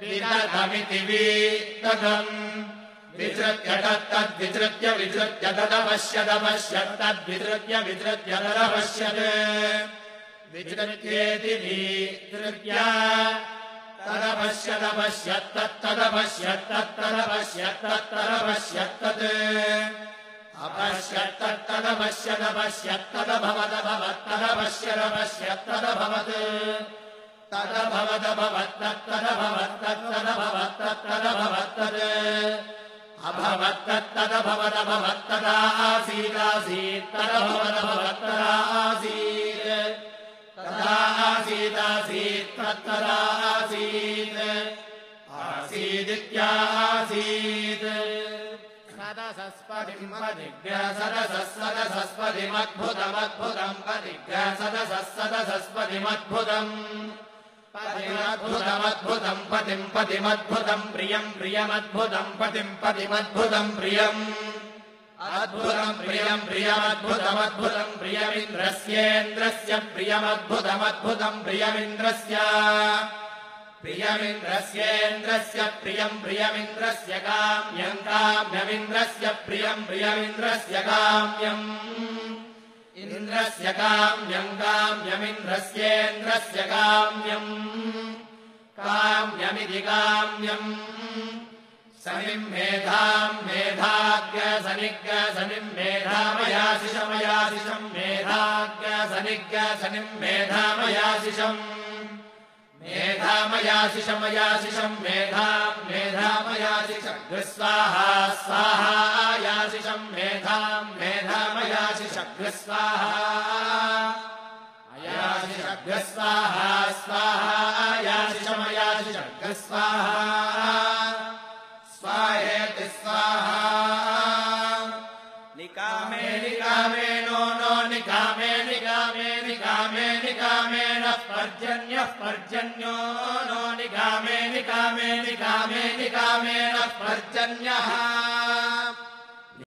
विततमिति विततम् विसृत्य तद्विसृत्य विसृत्य तदपश्यदपश्यत्तद्विसृत्य विसृत्य तदपश्यत् विसृत्येति विसृत्य तदपश्यत्तत्तदपश्यत्तत्तदपश्यत्तत्तदपश्यत्तत् अपश्यत्तत्तदपश्यदपश्यत्तदभवदभवत्तदपश्यदपश्यत्तदभवत् तदभवदभवत्तत्तदभवत्तत्तदभवत्तत् अभवत्तत्तदभवदभवत्तदासीदासीत् तदभवदभवत्तदासीत् तदासीदासीत् तत्तदासीत् आसीदित्यासीत् सदसस्पतिम् पदिभ्य सदसस्सदसस्पतिमद्भुतमद्भुतम् पदिभ्य सदसस्सदसस्पतिमद्भुतम् पतिमद्भुतमद्भुतम् पतिम् पतिमद्भुतम् प्रियम् प्रियमद्भुतम् पतिम् पतिमद्भुतम् प्रियम् अद्भुतम् प्रियम् प्रियमद्भुतमद्भुतम् प्रियमिन्द्रस्येन्द्रस्य प्रियमद्भुतमद्भुतम् प्रियमिन्द्रस्य प्रियमिन्द्रस्येन्द्रस्य प्रियम् प्रियमिन्द्रस्य काम्यम् काम्यमिन्द्रस्य प्रियम् प्रियमिन्द्रस्य काम्यम् इन्द्रस्य काम्यम् काम्यमिन्द्रस्येन्द्रस्य काम्यम् काम्यमिति काम्यम् सनिम् मेधाम् मेधाग्य सनिग्य सनिम् मेधामयाशिषमयाशिषम् मेधाग्य सनिग्य सनिम् मेधामयाशिषम् मेधामयाशिषमयाशिषम् मेधाम् मेधामयाशिषम् स्वाहा स्वाहायाशिषम् मेधाम् मेधामयाशिषग्स्वाहा अयाशिषग्स्वाहा स्वाहायाशिषमयाशिषग्स्वाहा स्वाहेति स्वाहा निकामे निकामे नो नो निकामे निकामे निकामे निकामे नः पर्जन्यः पर्जन्यो नो निकामे निकामे निकामे निकामे नः पर्जन्यः